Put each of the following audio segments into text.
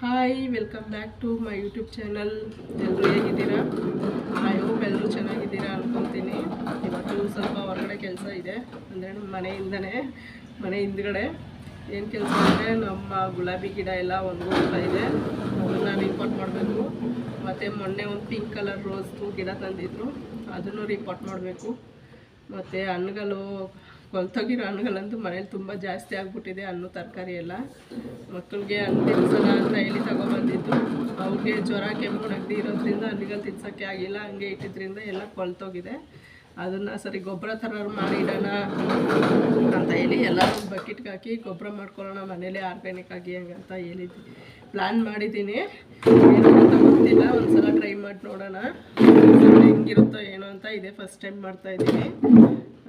Hi, welcome back to my YouTube channel. ಎಲ್ಲರೂ ಹೇಗಿದ್ದೀರಾ? I hope ಎಲ್ಲರೂ ಚೆನ್ನಾಗಿದ್ದೀರಾ ಅಂದ್ಕೊತೀನಿ. ಇವತ್ತು ಸ್ವಲ್ಪ ಹೊರಗಡೆ ಕೆಲಸ ಇದೆ, ಅಂದರೆ ನಮ್ಮ ಮನೆ ಹಿಂದ್ಗಡೆ ಏನು ಕೆಲಸ ಅಂದರೆ ನಮ್ಮ ಗುಲಾಬಿ ಗಿಡ ಎಲ್ಲ ಒಣಗೋಗ್ತಾ ಇದೆ. ಅದನ್ನು ರಿಪೋರ್ಟ್ ಮಾಡಬೇಕು. ಮತ್ತು ಮೊನ್ನೆ ಒಂದು ಪಿಂಕ್ ಕಲರ್ ರೋಸ್ದು ಗಿಡ ತಂದಿದ್ರು, ಅದನ್ನು ರಿಪೋರ್ಟ್ ಮಾಡಬೇಕು. ಮತ್ತು ಹಣ್ಣುಗಳು ಕೊಳ್ತೋಗಿರೋ ಹಣ್ಣುಗಳಂತೂ ಮನೇಲಿ ತುಂಬ ಜಾಸ್ತಿ ಆಗಿಬಿಟ್ಟಿದೆ. ಹಣ್ಣು ತರಕಾರಿ ಎಲ್ಲ ಮಕ್ಕಳಿಗೆ ಹಣ್ಣು ತಿನ್ಸೋಣ ಅಂತ ಹೇಳಿ ತಗೊಬಂದಿದ್ದು, ಅವ್ರಿಗೆ ಜ್ವರ ಕೆಮ್ಮು ನೆಗಡಿ ಇರೋದ್ರಿಂದ ಹಣ್ಣುಗಳು ತಿನ್ಸೋಕ್ಕೆ ಆಗಿಲ್ಲ. ಹಂಗೆ ಇಟ್ಟಿದ್ರಿಂದ ಎಲ್ಲ ಕೊಳ್ತೋಗಿದೆ. ಅದನ್ನು ಸರಿ ಗೊಬ್ಬರ ಥರ ಮಾಡಿ ಇಡೋಣ ಅಂತ ಹೇಳಿ ಎಲ್ಲ ಬಕೆಟ್ಗೆ ಹಾಕಿ ಗೊಬ್ಬರ ಮಾಡ್ಕೊಳ್ಳೋಣ ಮನೇಲಿ ಆರ್ಗ್ಯಾನಿಕ್ ಆಗಿ ಹಂಗಂತ ಹೇಳಿದ್ವಿ. ಪ್ಲ್ಯಾನ್ ಮಾಡಿದ್ದೀನಿ. ಏನೋ ಅಂತ ಗೊತ್ತಿಲ್ಲ, ಒಂದ್ಸಲ ಟ್ರೈ ಮಾಡಿ ನೋಡೋಣ ಹೆಂಗಿರುತ್ತೋ ಏನೋ ಅಂತ. ಇದೆ ಫಸ್ಟ್ ಟೈಮ್ ಮಾಡ್ತಾಯಿದ್ದೀನಿ.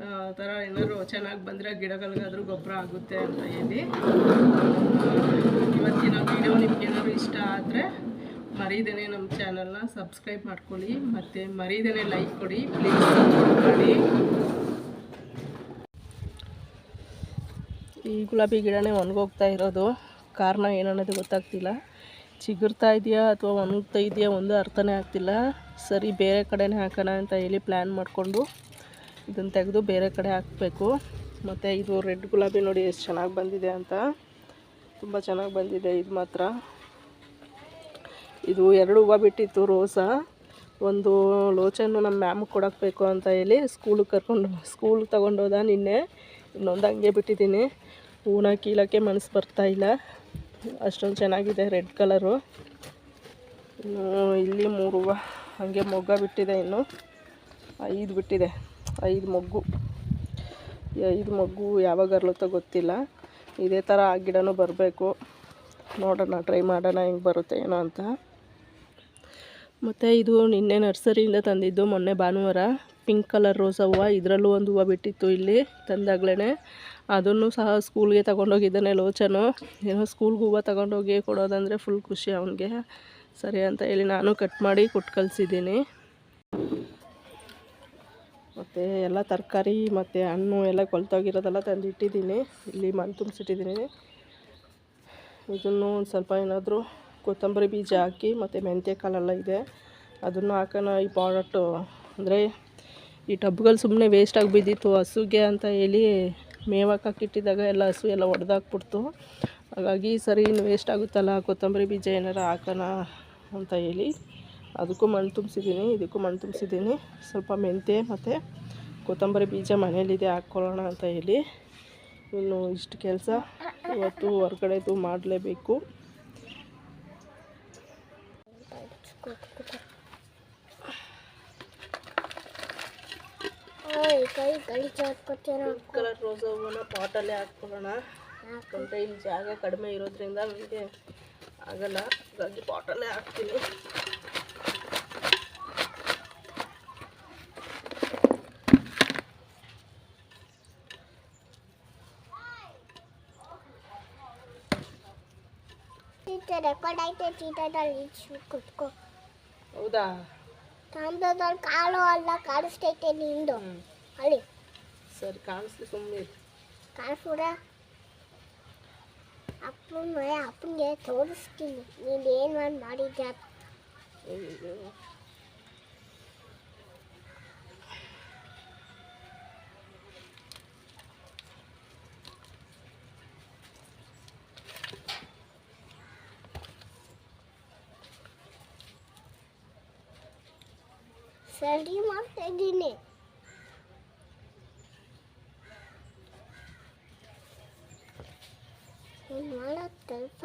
ಆ ಥರ ಏನಾದ್ರು ಚೆನ್ನಾಗಿ ಬಂದರೆ ಗಿಡಗಳಿಗಾದರೂ ಗೊಬ್ಬರ ಆಗುತ್ತೆ ಅಂತ ಹೇಳಿ ಇವತ್ತಿನ ವೀಡಿಯೋ ನಿಮ್ಗೇನಾದ್ರು ಇಷ್ಟ ಆದರೆ ಮರೀದೇನೆ ನಮ್ಮ ಚಾನಲ್ನ ಸಬ್ಸ್ಕ್ರೈಬ್ ಮಾಡ್ಕೊಳ್ಳಿ, ಮತ್ತು ಮರೀದೇನೆ ಲೈಕ್ ಕೊಡಿ ಪ್ಲೀಸ್, ಸಪೋರ್ಟ್ ಮಾಡಿ. ಈ ಗುಲಾಬಿ ಗಿಡನೇ ಒಣಗೋಗ್ತಾ ಇರೋದು, ಕಾರಣ ಏನನ್ನೋದು ಗೊತ್ತಾಗ್ತಿಲ್ಲ. ಚಿಗುರ್ತಾ ಇದೆಯಾ ಅಥವಾ ಒಣಗ್ತಾ ಇದೆಯಾ ಒಂದು ಅರ್ಥನೇ ಆಗ್ತಿಲ್ಲ. ಸರಿ ಬೇರೆ ಕಡೆನೇ ಹಾಕೋಣ ಅಂತ ಹೇಳಿ ಪ್ಲ್ಯಾನ್ ಮಾಡಿಕೊಂಡು ಇದನ್ನು ತೆಗೆದು ಬೇರೆ ಕಡೆ ಹಾಕಬೇಕು. ಮತ್ತು ಇದು ರೆಡ್ ಗುಲಾಬಿ ನೋಡಿ ಎಷ್ಟು ಚೆನ್ನಾಗಿ ಬಂದಿದೆ ಅಂತ, ತುಂಬ ಚೆನ್ನಾಗಿ ಬಂದಿದೆ. ಇದು ಮಾತ್ರ ಇದು 2 ಹೂವು ಬಿಟ್ಟಿತ್ತು ರೋಸ. ಒಂದು ಲೋಚನ್ನು ನಮ್ಮ ಮ್ಯಾಮ್ಗೆ ಕೊಡೋಕ್ಬೇಕು ಅಂತ ಹೇಳಿ ಸ್ಕೂಲಿಗೆ ತಗೊಂಡೋದ ನಿನ್ನೆ. ಇನ್ನೊಂದು ಹಂಗೆ ಬಿಟ್ಟಿದ್ದೀನಿ. ಹೂನ ಕೀಳೋಕ್ಕೆ ಮನಸ್ಸು ಬರ್ತಾಯಿಲ್ಲ, ಅಷ್ಟೊಂದು ಚೆನ್ನಾಗಿದೆ ರೆಡ್ ಕಲರು. ಇನ್ನು ಇಲ್ಲಿ 3 ಹೂವು ಹಾಗೆ ಮೊಗ್ಗ ಬಿಟ್ಟಿದೆ. ಇನ್ನು 5 ಬಿಟ್ಟಿದೆ, 5 ಮೊಗ್ಗು. 5 ಮೊಗ್ಗು ಯಾವಾಗ ಅರಳುತ್ತೋ ಗೊತ್ತಿಲ್ಲ. ಇದೇ ಥರ ಆ ಗಿಡನೂ ಬರಬೇಕು. ನೋಡೋಣ, ಟ್ರೈ ಮಾಡೋಣ ಹೆಂಗೆ ಬರುತ್ತೆ ಏನೋ ಅಂತ. ಮತ್ತು ಇದು ನಿನ್ನೆ ನರ್ಸರಿಯಿಂದ ತಂದಿದ್ದು, ಮೊನ್ನೆ ಭಾನುವಾರ. ಪಿಂಕ್ ಕಲರ್ ರೋಸ ಹೂವು, ಇದರಲ್ಲೂ ಒಂದು ಹೂವು ಬಿಟ್ಟಿತ್ತು ಇಲ್ಲಿ ತಂದಾಗ್ಲೇ. ಅದನ್ನು ಸಹ ಸ್ಕೂಲ್ಗೆ ತಗೊಂಡೋಗಿದ್ದಾನೆ ಲೋಚನು. ಏನೋ ಸ್ಕೂಲ್ಗೆ ಹೂವು ತಗೊಂಡೋಗಿ ಕೊಡೋದಂದರೆ ಫುಲ್ ಖುಷಿ ಅವನಿಗೆ. ಸರಿ ಅಂತ ಹೇಳಿ ನಾನು ಕಟ್ ಮಾಡಿ ಕೊಟ್ಟು ಕಳಿಸಿದ್ದೀನಿ. ಮತ್ತು ಎಲ್ಲ ತರಕಾರಿ ಮತ್ತು ಹಣ್ಣು ಎಲ್ಲ ಕೊಳ್ತೋಗಿರೋದೆಲ್ಲ ತಂದಿಟ್ಟಿದ್ದೀನಿ. ಇಲ್ಲಿ ಮಣ್ಣು ತುಂಬಿಸಿಟ್ಟಿದ್ದೀನಿ. ಇದನ್ನು ಒಂದು ಸ್ವಲ್ಪ ಏನಾದರೂ ಕೊತ್ತಂಬರಿ ಬೀಜ ಹಾಕಿ ಮತ್ತು ಮೆಂತ್ಯ ಕಾಳೆಲ್ಲ ಇದೆ, ಅದನ್ನು ಹಾಕೋಣ. ಈ ಪಾಟು ಅಂದರೆ ಈ ಟಬ್ಗಳು ಸುಮ್ಮನೆ ವೇಸ್ಟಾಗಿ ಬಿದ್ದಿತ್ತು ಹಸುಗೆ ಅಂತ ಹೇಳಿ ಮೇವಕ್ಕೆ ಹಾಕಿಟ್ಟಿದ್ದಾಗ ಎಲ್ಲ ಹಸು ಎಲ್ಲ ಒಡೆದಾಕ್ಬಿಡ್ತು. ಹಾಗಾಗಿ ಸರಿ ಇನ್ನು ವೇಸ್ಟ್ ಆಗುತ್ತಲ್ಲ, ಕೊತ್ತಂಬರಿ ಬೀಜ ಏನಾರು ಹಾಕೋಣ ಅಂತ ಹೇಳಿ ಅದಕ್ಕೂ ಮಣ್ಣು ತುಂಬಿಸಿದ್ದೀನಿ, ಇದಕ್ಕೂ ಮಣ್ಣು ತುಂಬಿಸಿದ್ದೀನಿ. ಸ್ವಲ್ಪ ಮೆಂತ್ಯ ಮತ್ತು ಕೊತ್ತಂಬರಿ ಬೀಜ ಮನೇಲಿದೆ, ಹಾಕ್ಕೊಳ್ಳೋಣ ಅಂತ ಹೇಳಿ. ಇನ್ನು ಇಷ್ಟು ಕೆಲಸ ಇವತ್ತು ಹೊರ್ಗಡೆದು ಮಾಡಲೇಬೇಕು. ಕಲರ್ ರೋಸ್ ಹೂವನ್ನ ಪಾಟಲ್ಲೇ ಹಾಕ್ಕೊಳ್ಳೋಣ. ಯಾಕಂದರೆ ಇಲ್ಲಿ ಜಾಗ ಕಡಿಮೆ ಇರೋದ್ರಿಂದ ನನಗೆ ಆಗಲ್ಲ, ಹಾಗಾಗಿ ಪಾಟಲ್ಲೇ ಹಾಕ್ತೀನಿ. ರೆಕಾರ್ಡ್ ಆಯ್ತು ಚೀಟದಲ್ಲಿ ಕುತ್ಕೋ. ಹೌದಾ? ತಾಮ್ರದಲ್ಲಿ ಕಾಲು ಎಲ್ಲ ಕಾಣಿಸ್ತೈತೆ ನಿಂದು ಅಲ್ಲಿ. ಸರಿ ಕಾಣಿಸ್ಲಿ, ಸುಮ್ಮನೆ ಕಾಣಿಸ್ಬಿಡ. ಅಪ್ಪನಿಗೆ ತೋರಿಸ್ತೀನಿ ನೀನು ಏನು ಮಾಡಿದ್ಯಾ. ಸರಿ ಮಾಡ್ತಾ ಇದ್ದೀನಿ. ಮಾಡತ್ತಲ್ಪ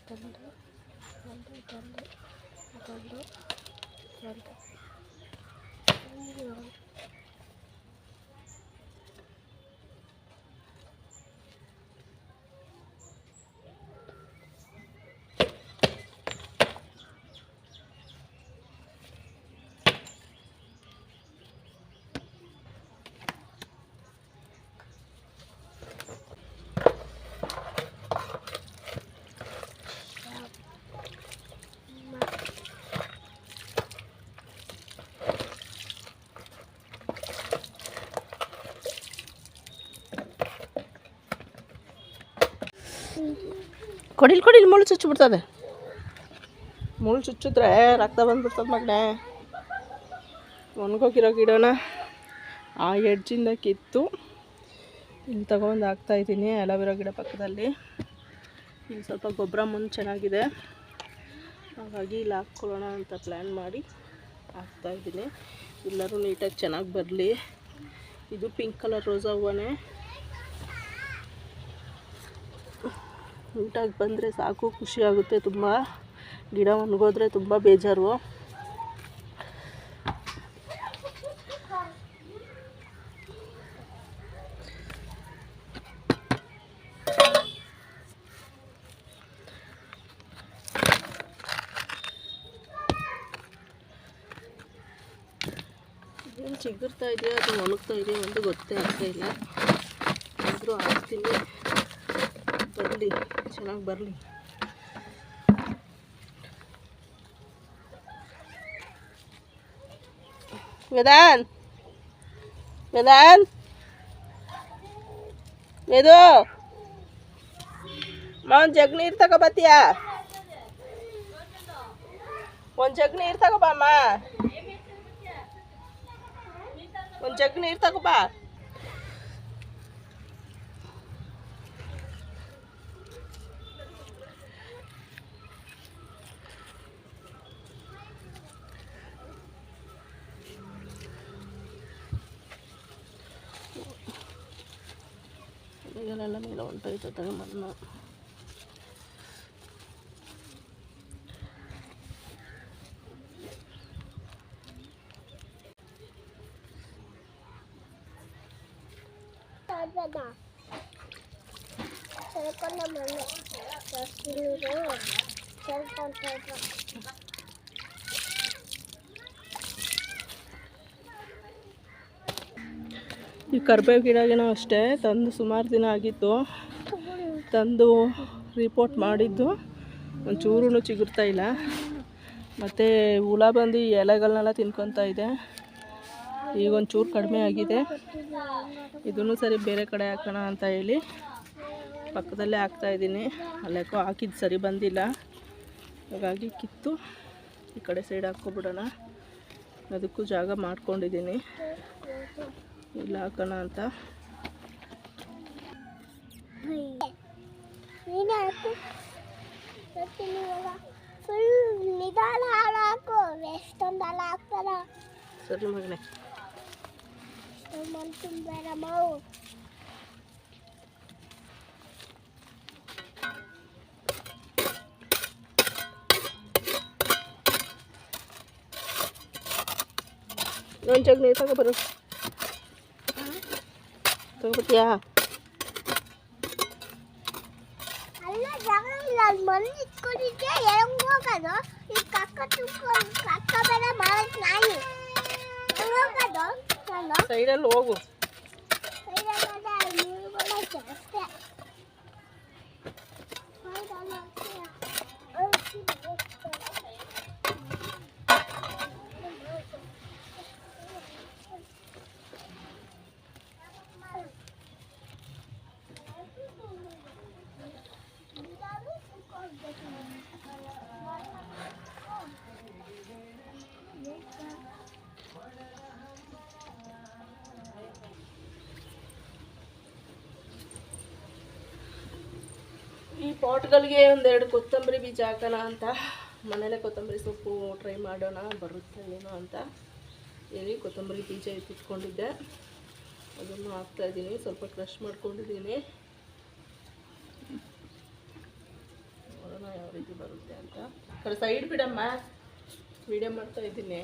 ತಂದು ಅದೊಂದು ಕೊಡಿಲ್ ಮುಳ್ಳು ಚುಚ್ಚಿಬಿಡ್ತದೆ. ಮುಳ್ಳು ಚುಚ್ಚಿದ್ರೆ ರಕ್ತ ಬಂದ್ಬಿಡ್ತದೆ ಮಗನೇ. ಒಣಗೋಗಿರೋ ಗಿಡನ ಆ ಎಡ್ಜಿಂದ ಕಿತ್ತು ಇಲ್ಲಿ ತಗೊಂಡು ಹಾಕ್ತಾಯಿದ್ದೀನಿ. ಅಲೋವೆರಾ ಗಿಡ ಪಕ್ಕದಲ್ಲಿ. ಇಲ್ಲಿ ಸ್ವಲ್ಪ ಗೊಬ್ಬರ ಮುಂದೆ ಚೆನ್ನಾಗಿದೆ, ಹಾಗಾಗಿ ಇಲ್ಲಿ ಹಾಕ್ಕೊಳ್ಳೋಣ ಅಂತ ಪ್ಲ್ಯಾನ್ ಮಾಡಿ ಹಾಕ್ತಾಯಿದ್ದೀನಿ. ಎಲ್ಲರೂ ನೀಟಾಗಿ ಚೆನ್ನಾಗಿ ಬರಲಿ. ಇದು ಪಿಂಕ್ ಕಲರ್ ರೋಸಾ ಹೂವನೇ. ನೀಟಾಗಿ ಬಂದರೆ ಸಾಕು, ಖುಷಿ ಆಗುತ್ತೆ ತುಂಬ. ಗಿಡ ಒಣಗೋದ್ರೆ ತುಂಬ ಬೇಜಾರು. ಏನು ಚಿಗುರ್ತಾ ಇದೆಯಾ ಅದು ಒಣಗ್ತಾ ಇದೆಯಾ ಒಂದು ಗೊತ್ತೇ ಆಗ್ತಾ ಇಲ್ಲ. ಆದರೂ ಹಾಕ್ತೀನಿ, ಬರಲಿ, ಚೆನ್ನಾಗಿ ಬರಲಿ. ವೇದಾನ್ ವೇದು ಒಂದು ಜಗ್ ನೀರು ತಗೋಬತ್ತೀಯಾ? ಒಂದು ಜಗ್ ನೀರು ತಗೋಬಮ್ಮ, ಒಂದು ಜಗ್ ನೀರು ತಗೋಬಾ. ಈಗಲೆಲ್ಲ ಮೇಲೆ ಹೊಂಟೋಯ್ತದೆ ಮಣ್ಣು. ಈ ಕರಿಬೇವು ಗಿಡಗೇನೋ ಅಷ್ಟೇ ತಂದು ಸುಮಾರು ದಿನ ಆಗಿತ್ತು. ತಂದು ರಿಪೋರ್ಟ್ ಮಾಡಿದ್ದು ಒಂಚೂರು ಚಿಗುರ್ತಾ ಇಲ್ಲ. ಮತ್ತು ಹುಳ ಬಂದು ಎಲೆಗಳನ್ನೆಲ್ಲ ತಿನ್ಕೊತಾ ಇದೆ. ಈಗ ಒಂಚೂರು ಕಡಿಮೆ ಆಗಿದೆ. ಇದನ್ನು ಸರಿ ಬೇರೆ ಕಡೆ ಹಾಕೋಣ ಅಂತ ಹೇಳಿ ಪಕ್ಕದಲ್ಲೇ ಹಾಕ್ತಾಯಿದ್ದೀನಿ. ಅಲ್ಲೇಕೋ ಹಾಕಿದ್ದು ಸರಿ ಬಂದಿಲ್ಲ, ಹಾಗಾಗಿ ಕಿತ್ತು ಈ ಕಡೆ ಸೈಡ್ ಹಾಕ್ಕೊಬಿಡೋಣ. ಅದಕ್ಕೂ ಜಾಗ ಮಾಡ್ಕೊಂಡಿದ್ದೀನಿ ಇಲ್ಲ ಹಾಕೋಣ ಅಂತ. ಸರಿ ಮಗನೇ. ಒಂದು ಜಗ್ ನೀರು ತಗೊಬರು, ತಗೋಬತ್ತೀಯಾ? ಮನೆ ಇಟ್ಕೊಂಡಿದ್ದೆ ಹೆಂಗ್ ಹೋಗೋದು? ಈ ಕಕ್ಕ ತುಳ್ಕೊಂಡು ಕಕ್ಕ ಬೇರೆ ಮಾಡಕ್ ನಾಯಿ ಹೋಗೋದು. ಸೈಡಲ್ಲಿ ಹೋಗು. ಈ ಪಾಟ್ಗಳಿಗೆ ಒಂದೆರಡು ಕೊತ್ತಂಬರಿ ಬೀಜ ಹಾಕೋಣ ಅಂತ. ಮನೇಲೆ ಕೊತ್ತಂಬರಿ ಸೊಪ್ಪು ಟ್ರೈ ಮಾಡೋಣ ಬರುತ್ತೆ ಏನೋ ಅಂತ ಹೇಳಿ ಕೊತ್ತಂಬರಿ ಬೀಜ ಇಟ್ಕೊಂಡಿದ್ದೆ, ಅದನ್ನು ಹಾಕ್ತಾಯಿದ್ದೀನಿ. ಸ್ವಲ್ಪ ಕ್ರಷ್ ಮಾಡ್ಕೊಂಡಿದ್ದೀನಿ, ನೋಡೋಣ ಯಾವ ರೀತಿ ಬರುತ್ತೆ ಅಂತ. ಕಡೆ ಸೈಡ್ ಬಿಡಮ್ಮ, ವಿಡಿಯೋ ಮಾಡ್ತಾಯಿದ್ದೀನಿ.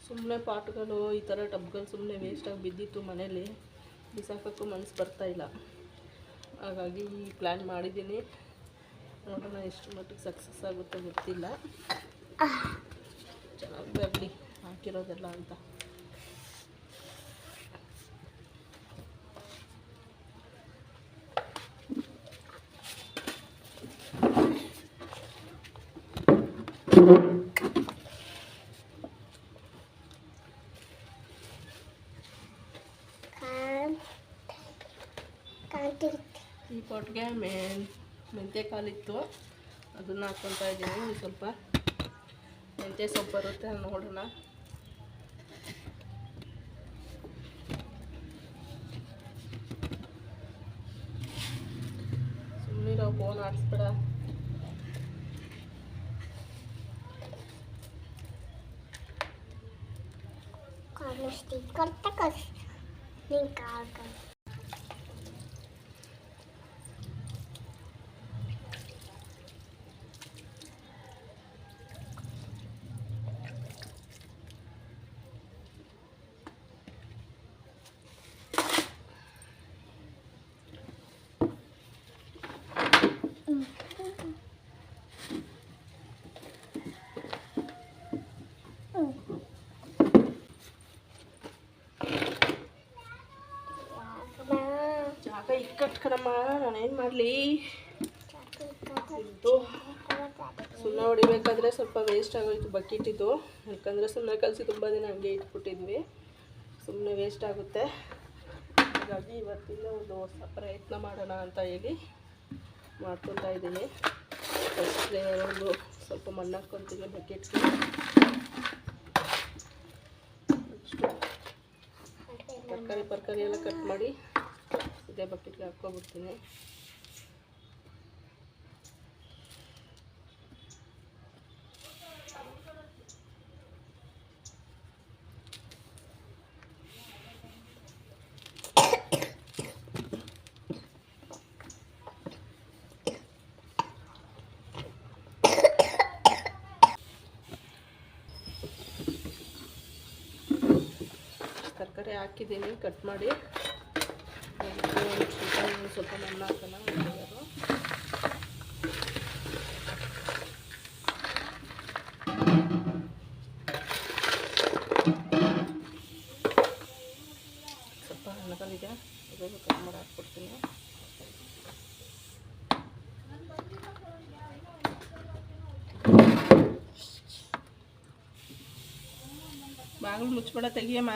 ಸುಮ್ಮನೆ ಪಾಟ್ಗಳು ಈ ಥರ ಟಬ್ಗಳು ಸುಮ್ಮನೆ ವೇಸ್ಟಾಗಿ ಬಿದ್ದಿತ್ತು ಮನೇಲಿ, ಬಿಸಾಕೋಕ್ಕೂ ಮನಸ್ಸು ಬರ್ತಾಯಿಲ್ಲ. ಹಾಗಾಗಿ ಪ್ಲ್ಯಾನ್ ಮಾಡಿದ್ದೀನಿ ನೋಡೋಣ ಎಷ್ಟು ಮಟ್ಟಿಗೆ ಸಕ್ಸಸ್ ಆಗುತ್ತೆ ಗೊತ್ತಿಲ್ಲ. ಚೆನ್ನಾಗಿ ಬರಲಿ ಹಾಕಿರೋದೆಲ್ಲ ಅಂತ. ಈ ಪೊಟ್ಗೆ ಮೆಂತ್ಯ ಕಾಲಿತ್ತು, ಅದನ್ನು ಹಾಕ್ಕೊತಾ ಇದ್ದೀನಿ. ಒಂದು ಸ್ವಲ್ಪ ಮೆಂತ್ಯ ಸೊಪ್ಪು ಬರುತ್ತೆ, ನೋಡೋಣ. ಸುಮ್ಮನೆ ನಾವು ಫೋನ್ ಆಡಿಸ್ಬೇಡ. ಜಾಗ ಇಕ್ಕಟ್ಕಣಮ್ಮ, ನಾನೇನು ಮಾಡಲಿ? ಇದು ಸುಮ್ಮನೆ ಹೊಡಿಬೇಕಾದ್ರೆ ಸ್ವಲ್ಪ ವೇಸ್ಟ್ ಆಗೋಯ್ತು ಬಕೆಟಿದ್ದು, ಯಾಕಂದರೆ ಸುಮ್ಮನೆ ಕಲಸಿ ತುಂಬ ದಿನ ಹಂಗೆ ಇಟ್ಬಿಟ್ಟಿದ್ವಿ, ಸುಮ್ಮನೆ ವೇಸ್ಟ್ ಆಗುತ್ತೆ. ಹಾಗಾಗಿ ಇವತ್ತಿಂದ ಒಂದು ಹೊಸ ಪ್ರಯತ್ನ ಮಾಡೋಣ ಅಂತ ಹೇಳಿ ಮಾಡ್ಕೊತಾ ಇದ್ದೀನಿ. ಫಸ್ಟ್ ಒಂದು ಸ್ವಲ್ಪ ಮಣ್ಣು ಹಾಕ್ಕೊತೀನಿ ಬಕೆಟ್ಗೆ. ತರಕಾರಿ ಎಲ್ಲ ಕಟ್ ಮಾಡಿ ಇದೇ ಬಕೆಟ್ಗೆ ಹಾಕ್ಕೊಬಿಡ್ತೀನಿ. ತರಕಾರಿ ಹಾಕಿದ್ದೀನಿ ಕಟ್ ಮಾಡಿ. ಸ್ವಲ್ಪ ಮಣ್ಣು ಹಾಕೋಣ. ಸ್ವಲ್ಪ ಹಣ್ಣುಗಳಿದೆ, ಅದನ್ನು ಕಟ್ ಮಾಡಿ ಹಾಕ್ಕೊಡ್ತೀನಿ. ಬಾಗಿಲು ಮುಚ್ಚಬೇಡ, ತೆಗಿಯಮ್ಮ.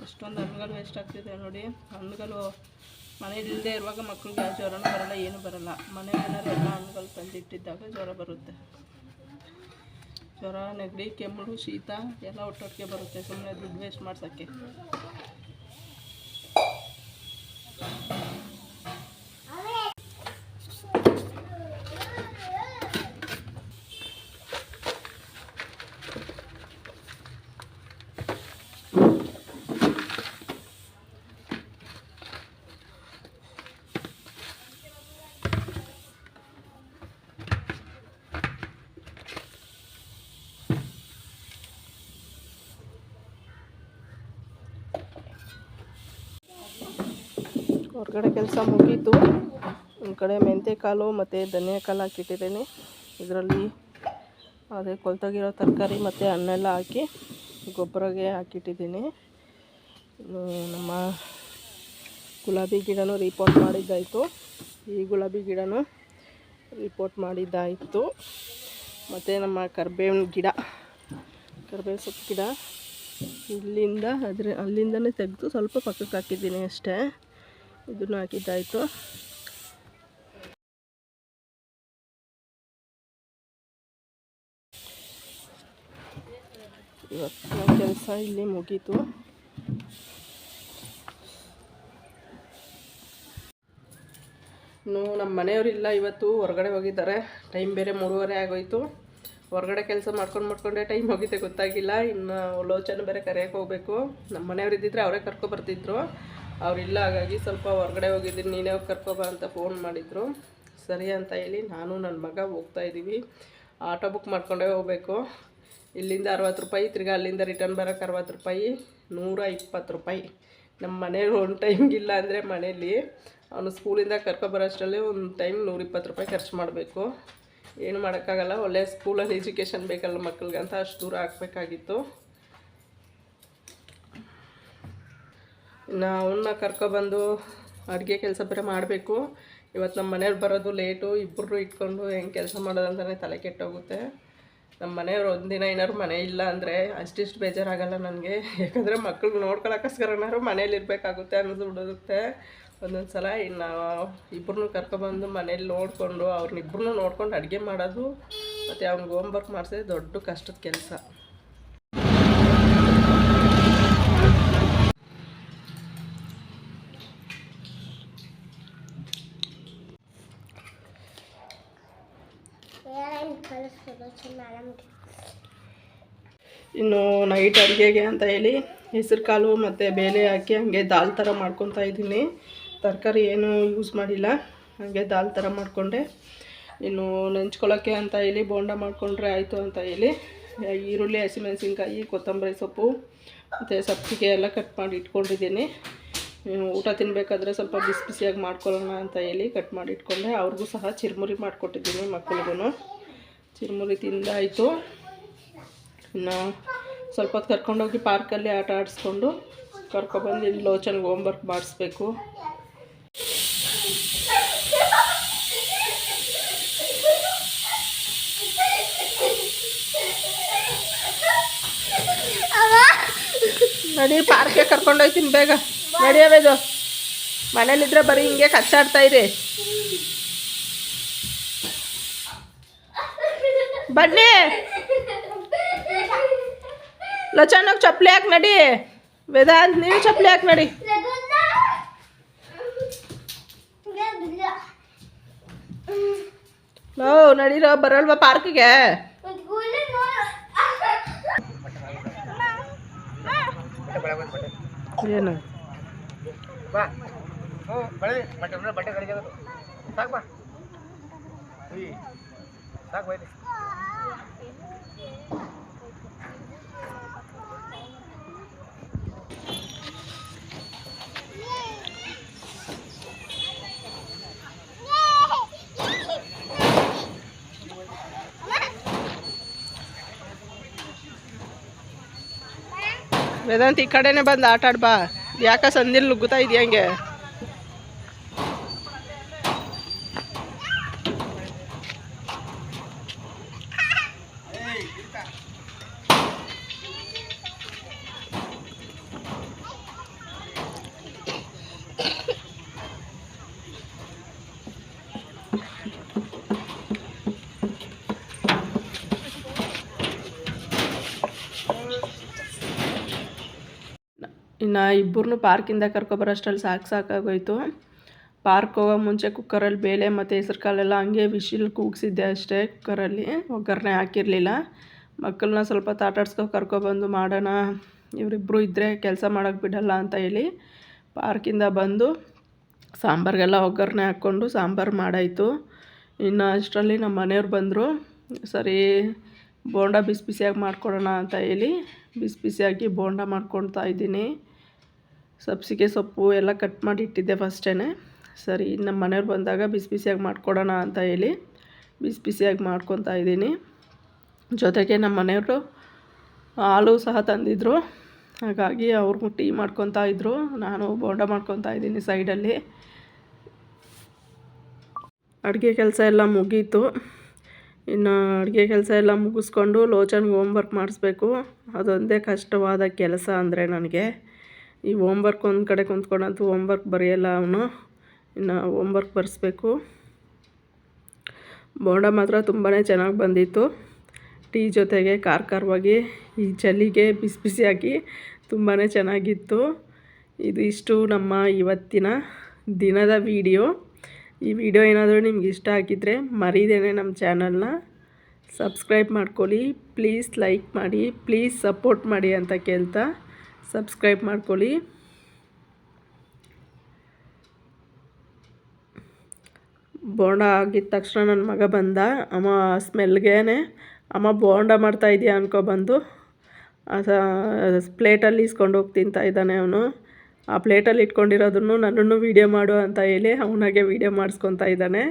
ಎಷ್ಟೊಂದು ಹಣ್ಣುಗಳು ವೇಸ್ಟ್ ಆಗ್ತಿದೆ ನೋಡಿ. ಹಣ್ಣುಗಳು ಮನೇಲಿ ಇಲ್ಲದೆ ಇರುವಾಗ ಮಕ್ಕಳಿಗೆ ಜ್ವರನೂ ಬರಲ್ಲ, ಏನೂ ಬರಲ್ಲ. ಮನೆಯಲ್ಲೆಲ್ಲ ಹಣ್ಣುಗಳು ತಂದಿಟ್ಟಿದ್ದಾಗ ಜ್ವರ ಬರುತ್ತೆ. ಜ್ವರ, ನೆಗಡಿ, ಕೆಮ್ಮು, ಶೀತ ಎಲ್ಲ ಒಟ್ಟೊಟ್ಟಿಗೆ ಬರುತ್ತೆ, ಸುಮ್ಮನೆ ದುಡ್ಡು ವೇಸ್ಟ್ ಮಾಡ್ಸೋಕ್ಕೆ. ಹೊರಗಡೆ ಕೆಲಸ ಮುಗೀತು. ಒಂದು ಕಡೆ ಮೆಂತ್ಯ ಕಾಳು ಮತ್ತು ಧನಿಯಾ ಕಾಳು ಹಾಕಿಟ್ಟಿದ್ದೀನಿ. ಇದರಲ್ಲಿ ಅದೇ ಕೊಳ್ತೋಗಿರೋ ತರಕಾರಿ ಮತ್ತು ಹಣ್ಣೆಲ್ಲ ಹಾಕಿ ಗೊಬ್ಬರಗೆ ಹಾಕಿಟ್ಟಿದ್ದೀನಿ. ನಮ್ಮ ಗುಲಾಬಿ ಗಿಡನೂ ರಿಪೋರ್ಟ್ ಮಾಡಿದ್ದಾಯಿತು. ಈ ಗುಲಾಬಿ ಗಿಡನೂ ರಿಪೋರ್ಟ್ ಮಾಡಿದ್ದಾಯಿತು. ಮತ್ತು ನಮ್ಮ ಕರಿಬೇವಿನ ಗಿಡ, ಕರಿಬೇವು ಸೊಪ್ಪು ಗಿಡ ಇಲ್ಲಿಂದ ಅಲ್ಲಿಂದನೇ ತೆಗೆದು ಸ್ವಲ್ಪ ಪಕ್ಕಕ್ಕೆ ಹಾಕಿದ್ದೀನಿ ಅಷ್ಟೇ. ಇದನ್ನು ಹಾಕಿದ್ದಾಯಿತು. ಇವತ್ತಿನ ಕೆಲಸ ಇಲ್ಲಿ ಮುಗೀತು. ಇನ್ನು ನಮ್ಮ ಮನೆಯವರಿಲ್ಲ ಇವತ್ತು, ಹೊರಗಡೆ ಹೋಗಿದ್ದಾರೆ. ಟೈಮ್ ಬೇರೆ 3:30 ಆಗೋಯಿತು. ಹೊರಗಡೆ ಕೆಲಸ ಮಾಡ್ಕೊಂಡೇ ಟೈಮ್ ಹೋಗಿದೆ ಗೊತ್ತಾಗಿಲ್ಲ. ಇನ್ನು ಲೋಚನ ಬೇರೆ ಕರೆಯೋಕೆ ಹೋಗಬೇಕು. ನಮ್ಮ ಮನೆಯವ್ರು ಇದ್ದಿದ್ರೆ ಅವರೇ ಕರ್ಕೊಬರ್ತಿದ್ರು, ಅವರಿಲ್ಲ. ಹಾಗಾಗಿ ಸ್ವಲ್ಪ ಹೊರಗಡೆ ಹೋಗಿದ್ದೀನಿ, ನೀನೇ ಹೋಗಿ ಕರ್ಕೊಬಾ ಅಂತ ಫೋನ್ ಮಾಡಿದರು. ಸರಿ ಅಂತ ಹೇಳಿ ನಾನು ನನ್ನ ಮಗ ಹೋಗ್ತಾಯಿದ್ದೀವಿ. ಆಟೋ ಬುಕ್ ಮಾಡ್ಕೊಂಡೇ ಹೋಗಬೇಕು. ಇಲ್ಲಿಂದ 60 ರೂಪಾಯಿ, ತಿರ್ಗಾ ಅಲ್ಲಿಂದ ರಿಟರ್ನ್ ಬರೋಕ್ಕೆ 60 ರೂಪಾಯಿ, 120 ರೂಪಾಯಿ. ನಮ್ಮ ಮನೇಲಿ ಒಂದು ಟೈಮ್ಗಿಲ್ಲ ಅಂದರೆ ಮನೇಲಿ ಅವನು ಸ್ಕೂಲಿಂದ ಕರ್ಕೊಬರೋ ಅಷ್ಟರಲ್ಲಿ ಒಂದು ಟೈಮ್ 120 ರೂಪಾಯಿ ಖರ್ಚು ಮಾಡಬೇಕು. ಏನು ಮಾಡೋಕ್ಕಾಗಲ್ಲ, ಒಳ್ಳೆ ಸ್ಕೂಲಲ್ಲಿ ಎಜುಕೇಷನ್ ಬೇಕಲ್ಲ ಮಕ್ಳಿಗೆ ಅಂತ ಅಷ್ಟು ದೂರ ಹಾಕ್ಬೇಕಾಗಿತ್ತು. ಇನ್ನು ಅವನ್ನ ಕರ್ಕೊಬಂದು ಅಡುಗೆ ಕೆಲಸ ಬೇರೆ ಮಾಡಬೇಕು. ಇವತ್ತು ನಮ್ಮ ಮನೆಯವ್ರು ಬರೋದು ಲೇಟು, ಇಬ್ಬರು ಇಟ್ಕೊಂಡು ಹೆಂಗೆ ಕೆಲಸ ಮಾಡೋದಂತಲೇ ತಲೆ ಕೆಟ್ಟೋಗುತ್ತೆ. ನಮ್ಮ ಮನೆಯವ್ರು ಒಂದಿನ ಏನಾದ್ರು ಮನೆ ಇಲ್ಲ ಅಂದರೆ ಅಷ್ಟಿಷ್ಟು ಬೇಜಾರಾಗಲ್ಲ ನನಗೆ. ಯಾಕಂದರೆ ಮಕ್ಳಿಗೆ ನೋಡ್ಕೊಳಕ್ಕೋಸ್ಕರನಾದ್ರು ಮನೇಲಿ ಇರಬೇಕಾಗುತ್ತೆ ಅನ್ನಿಸ್ಬಿಡುತ್ತೆ ಒಂದೊಂದು ಸಲ. ಇನ್ನು ಇಬ್ಬರನ್ನೂ ಕರ್ಕೊಬಂದು ಮನೇಲಿ ನೋಡಿಕೊಂಡು ಅವ್ರನ್ನಿಬ್ಬರನ್ನೂ ನೋಡ್ಕೊಂಡು ಅಡುಗೆ ಮಾಡೋದು ಮತ್ತು ಅವ್ನಿಗೆ ಹೋಮ್ವರ್ಕ್ ಮಾಡಿಸೋದು ದೊಡ್ಡ ಕಷ್ಟದ ಕೆಲಸ. ಇನ್ನು ನೈಟ್ ಅಡುಗೆಗೆ ಅಂತ ಹೇಳಿ ಹೆಸರು ಕಾಳು ಮತ್ತು ಬೇಳೆ ಹಾಕಿ ಹಾಗೆ ದಾಲ್ ಥರ ಮಾಡ್ಕೊತಾ ಇದ್ದೀನಿ. ತರಕಾರಿ ಏನೂ ಯೂಸ್ ಮಾಡಿಲ್ಲ, ಹಾಗೆ ದಾಲ್ ಥರ ಮಾಡಿಕೊಂಡೆ. ಇನ್ನು ನೆಂಚ್ಕೊಳ್ಳೋಕ್ಕೆ ಅಂತ ಹೇಳಿ ಬೋಂಡ ಮಾಡಿಕೊಂಡ್ರೆ ಆಯಿತು ಅಂತ ಹೇಳಿ ಈರುಳ್ಳಿ, ಹಸಿಮೆಣಸಿನ್ಕಾಯಿ, ಕೊತ್ತಂಬರಿ ಸೊಪ್ಪು ಮತ್ತು ಸಬ್ಸಿಗೆ ಎಲ್ಲ ಕಟ್ ಮಾಡಿ ಇಟ್ಕೊಂಡಿದ್ದೀನಿ. ಊಟ ತಿನ್ನಬೇಕಾದ್ರೆ ಸ್ವಲ್ಪ ಬಿಸಿ ಬಿಸಿಯಾಗಿ ಮಾಡ್ಕೊಳ್ಳೋಣ ಅಂತ ಹೇಳಿ ಕಟ್ ಮಾಡಿ ಇಟ್ಕೊಂಡೆ. ಅವ್ರಿಗೂ ಸಹ ಚಿರುಮುರಿ ಮಾಡಿಕೊಟ್ಟಿದ್ದೀನಿ, ಮಕ್ಕಳಿಗೂ ಚಿರುಮುರಿ ತಿಂದಾಯಿತು. ಇನ್ನು ಸ್ವಲ್ಪ ಹೊತ್ತು ಕರ್ಕೊಂಡೋಗಿ ಪಾರ್ಕಲ್ಲಿ ಆಟ ಆಡಿಸ್ಕೊಂಡು ಕರ್ಕೊಬಂದು ಇಲ್ಲಿ ಲೋಚನ್ಗೆ ಹೋಮ್ವರ್ಕ್ ಮಾಡಿಸ್ಬೇಕು. ನಡಿ, ಪಾರ್ಕ್ಗೆ ಕರ್ಕೊಂಡೋಗ್ತೀನಿ ಬೇಗ. ನಡಿಯೋದು, ಮನೇಲಿದ್ರೆ ಬರೀ ಹಿಂಗೆ ಕಚ್ಚಾಡ್ತಾ ಇರಿ. ಬನ್ನಿ ಲೋಚನಕ್ಕೆ ಚಪ್ಪಲಿ ಹಾಕಿ ನಡಿ. ವೇದಾಂತ್ ನೀವು ಚಪ್ಪಲಿ ಹಾಕಿ ನಡಿ. ನೋ ನಡೀರೋ, ಬರಲ್ವಾ ಪಾರ್ಕಿಗೆ? ಏನು ವೇದಾಂತ್ ಈ ಕಡೆನೇ ಬಂದು ಆಟ ಆಡ್ಬಾ. ಯಾಕೆ ಸಂದಿಲ್ ನುಗ್ಗುತ್ತಾ ಇದೆಯಾ ಹಂಗೆ? ಇನ್ನು ಇಬ್ಬರನ್ನೂ ಪಾರ್ಕಿಂದ ಕರ್ಕೊಬರೋ ಅಷ್ಟರಲ್ಲಿ ಸಾಕಾಗೋಯ್ತು. ಪಾರ್ಕ್ ಹೋಗೋ ಮುಂಚೆ ಕುಕ್ಕರಲ್ಲಿ ಬೇಳೆ ಮತ್ತು ಹೆಸ್ರು ಕಾಳೆಲ್ಲ ಹಂಗೆ ವಿಶಿಲ್ ಕೂಗಿಸಿದ್ದೆ ಅಷ್ಟೇ. ಕುಕ್ಕರಲ್ಲಿ ಒಗ್ಗರಣೆ ಹಾಕಿರಲಿಲ್ಲ. ಮಕ್ಕಳನ್ನ ಸ್ವಲ್ಪ ಆಟಾಡ್ಸ್ಕೊ ಕರ್ಕೊಬಂದು ಮಾಡೋಣ, ಇವರಿಬ್ಬರು ಇದ್ದರೆ ಕೆಲಸ ಮಾಡೋಕ್ಕೆ ಬಿಡಲ್ಲ ಅಂತ ಹೇಳಿ ಪಾರ್ಕಿಂದ ಬಂದು ಸಾಂಬಾರಿಗೆಲ್ಲ ಒಗ್ಗರಣೆ ಹಾಕ್ಕೊಂಡು ಸಾಂಬಾರು ಮಾಡಾಯಿತು. ಇನ್ನು ಅಷ್ಟರಲ್ಲಿ ನಮ್ಮ ಮನೆಯವ್ರು ಬಂದರು. ಸರಿ ಬೋಂಡ ಬಿಸಿ ಬಿಸಿಯಾಗಿ ಮಾಡ್ಕೊಡೋಣ ಅಂತ ಹೇಳಿ ಬಿಸಿ ಬಿಸಿಯಾಗಿ ಬೋಂಡ ಮಾಡ್ಕೊಳ್ತಾ ಇದ್ದೀನಿ. ಸಬ್ಸಿಗೆ ಸೊಪ್ಪು ಎಲ್ಲ ಕಟ್ ಮಾಡಿ ಇಟ್ಟಿದ್ದೆ ಫಸ್ಟೇ. ಸರಿ ನಮ್ಮ ಮನೆಯವ್ರು ಬಂದಾಗ ಬಿಸಿ ಬಿಸಿಯಾಗಿ ಮಾಡ್ಕೊಡೋಣ ಅಂತ ಹೇಳಿ ಬಿಸಿ ಬಿಸಿಯಾಗಿ ಮಾಡ್ಕೊತಾ ಇದ್ದೀನಿ. ಜೊತೆಗೆ ನಮ್ಮ ಮನೆಯವರು ಹಾಲು ಸಹ ತಂದಿದ್ದರು, ಹಾಗಾಗಿ ಅವ್ರಿಗೂ ಟೀ ಮಾಡ್ಕೊತಾ ಇದ್ದರು. ನಾನು ಬೋಂಡ ಮಾಡ್ಕೊತಾ ಇದ್ದೀನಿ ಸೈಡಲ್ಲಿ. ಅಡುಗೆ ಕೆಲಸ ಎಲ್ಲ ಮುಗೀತು. ಇನ್ನು ಅಡುಗೆ ಕೆಲಸ ಎಲ್ಲ ಮುಗಿಸ್ಕೊಂಡು ಲೋಚನ್ಗೆ ಹೋಮ್ವರ್ಕ್ ಮಾಡಿಸ್ಬೇಕು. ಅದೊಂದೇ ಕಷ್ಟವಾದ ಕೆಲಸ ಅಂದರೆ ನನಗೆ. ಈ ಹೋಮ್ವರ್ಕ್ ಒಂದು ಕಡೆ ಕುಂತ್ಕೊಂಡಂತೂ ಹೋಮ್ವರ್ಕ್ ಬರೆಯಲ್ಲ ಅವನು. ಇನ್ನು ಹೋಮ್ವರ್ಕ್ ಬರೆಸ್ಬೇಕು. ಬೋಂಡ ಮಾತ್ರ ತುಂಬಾ ಚೆನ್ನಾಗಿ ಬಂದಿತ್ತು. ಟೀ ಜೊತೆಗೆ ಖಾರವಾಗಿ ಈ ಚಳಿಗೆ ಬಿಸಿ ಬಿಸಿಯಾಗಿ ತುಂಬಾ ಚೆನ್ನಾಗಿತ್ತು. ಇಷ್ಟು ನಮ್ಮ ಇವತ್ತಿನ ದಿನದ ವಿಡಿಯೋ. ಈ ವಿಡಿಯೋ ಏನಾದರೂ ನಿಮ್ಗೆ ಇಷ್ಟ ಆಗಿದ್ದರೆ ಮರೀದೇನೆ ನಮ್ಮ ಚಾನಲ್ನ ಸಬ್ಸ್ಕ್ರೈಬ್ ಮಾಡ್ಕೊಳ್ಳಿ. ಪ್ಲೀಸ್ ಲೈಕ್ ಮಾಡಿ, ಪ್ಲೀಸ್ ಸಪೋರ್ಟ್ ಮಾಡಿ ಅಂತ ಕೇಳ್ತಾ ಸಬ್ಸ್ಕ್ರೈಬ್ ಮಾಡ್ಕೊಳ್ಳಿ. ಬೋಂಡ ಆಗಿದ ತಕ್ಷಣ ನನ್ನ ಮಗ ಬಂದ. ಅಮ್ಮ ಸ್ಮೆಲ್ಗೇ ಅಮ್ಮ ಬೋಂಡ ಮಾಡ್ತಾ ಇದೆಯಾ ಅನ್ಕೊಬಂದು ಪ್ಲೇಟಲ್ಲಿ ಇಸ್ಕೊಂಡು ಹೋಗಿ ತಿಂತಾ ಇದ್ದಾನೆ ಅವನು. ಆ ಪ್ಲೇಟಲ್ಲಿ ಇಟ್ಕೊಂಡಿರೋದನ್ನು ನನ್ನನ್ನು ವೀಡಿಯೋ ಮಾಡು ಅಂತ ಹೇಳಿ ಅವನಾಗೆ ವೀಡಿಯೋ ಮಾಡಿಸ್ಕೊತಾ ಇದ್ದಾನೆ.